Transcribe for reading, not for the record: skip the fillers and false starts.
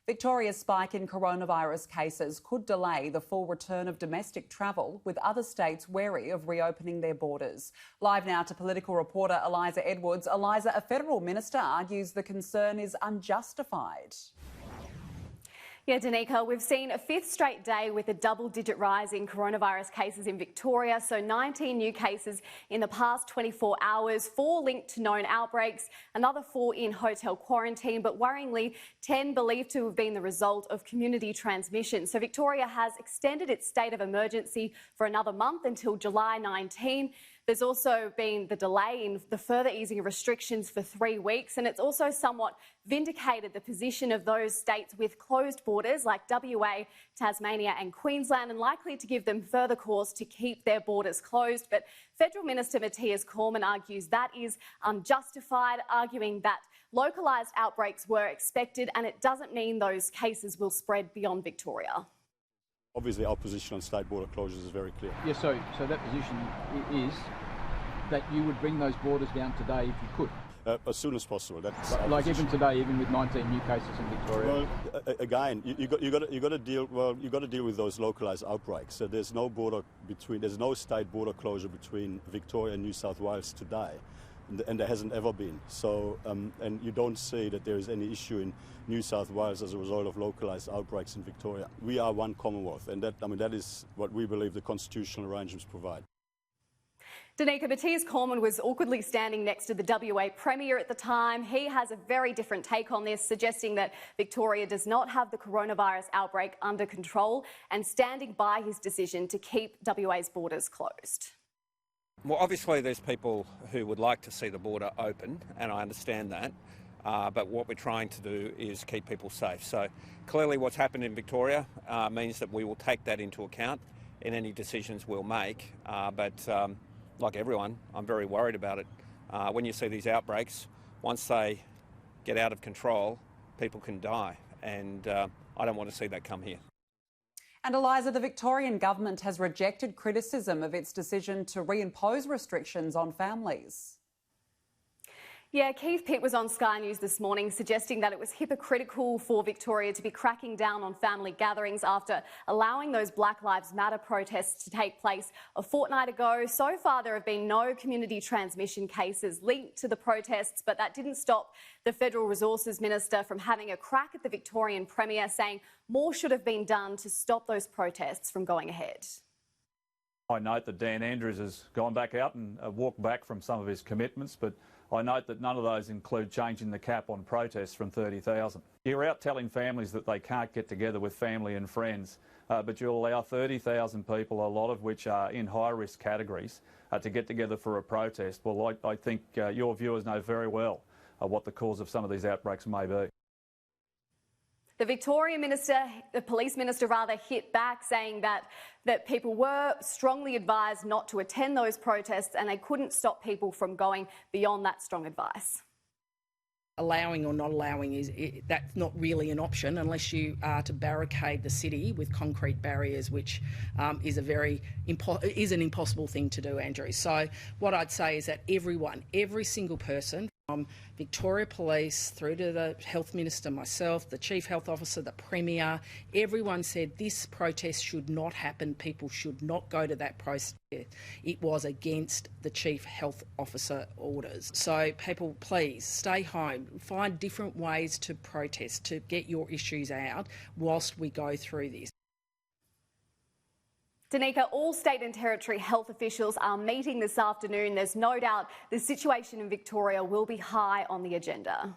Victoria's spike in coronavirus cases could delay the full return of domestic travel, with other states wary of reopening their borders. Live now to political reporter Eliza Edwards. Eliza, a federal minister argues the concern is unjustified. Yeah, Danica, we've seen a fifth straight day with a double-digit rise in coronavirus cases in Victoria. So 19 new cases in the past 24 hours, 4 linked to known outbreaks, another 4 in hotel quarantine, but worryingly, 10 believed to have been the result of community transmission. So Victoria has extended its state of emergency for another month until July 19. There's also been the delay in the further easing of restrictions for 3 weeks, and it's also somewhat vindicated the position of those states with closed borders like WA, Tasmania and Queensland, and likely to give them further cause to keep their borders closed. But Federal Minister Mathias Cormann argues that is unjustified, arguing that localised outbreaks were expected and it doesn't mean those cases will spread beyond Victoria. Obviously, our position on state border closures is very clear. Yeah, so that position is that you would bring those borders down today if you could? As soon as possible. That's like position. Even today, even with 19 new cases in Victoria. Well, again, you got to deal. Well, you got to deal with those localised outbreaks. So there's no state border closure between Victoria and New South Wales today, and there hasn't ever been. So, and you don't see that there is any issue in New South Wales as a result of localised outbreaks in Victoria. We are one Commonwealth, and that is what we believe the constitutional arrangements provide. Danica, Mathias Cormann was awkwardly standing next to the WA Premier at the time. He has a very different take on this, suggesting that Victoria does not have the coronavirus outbreak under control and standing by his decision to keep WA's borders closed. Well, obviously there's people who would like to see the border open, and I understand that, but what we're trying to do is keep people safe. So clearly what's happened in Victoria means that we will take that into account in any decisions we'll make, but like everyone, I'm very worried about it. When you see these outbreaks, once they get out of control, people can die, and I don't want to see that come here. And Eliza, the Victorian government has rejected criticism of its decision to reimpose restrictions on families. Yeah, Keith Pitt was on Sky News this morning suggesting that it was hypocritical for Victoria to be cracking down on family gatherings after allowing those Black Lives Matter protests to take place a fortnight ago. So far, there have been no community transmission cases linked to the protests, but that didn't stop the Federal Resources Minister from having a crack at the Victorian Premier, saying more should have been done to stop those protests from going ahead. I note that Dan Andrews has gone back out and walked back from some of his commitments, but I note that none of those include changing the cap on protests from 30,000. You're out telling families that they can't get together with family and friends, but you'll allow 30,000 people, a lot of which are in high-risk categories, to get together for a protest. Well, I think your viewers know very well what the cause of some of these outbreaks may be. The Victorian minister, the police minister rather, hit back, saying that people were strongly advised not to attend those protests and they couldn't stop people from going beyond that strong advice. Allowing or not allowing that's not really an option unless you are to barricade the city with concrete barriers, which is an impossible thing to do, Andrew. So what I'd say is that every single person, from Victoria Police through to the Health Minister, myself, the Chief Health Officer, the Premier, everyone said this protest should not happen. People should not go to that protest. It was against the Chief Health Officer orders. So people, please stay home, find different ways to protest, to get your issues out whilst we go through this. Danica, all state and territory health officials are meeting this afternoon. There's no doubt the situation in Victoria will be high on the agenda.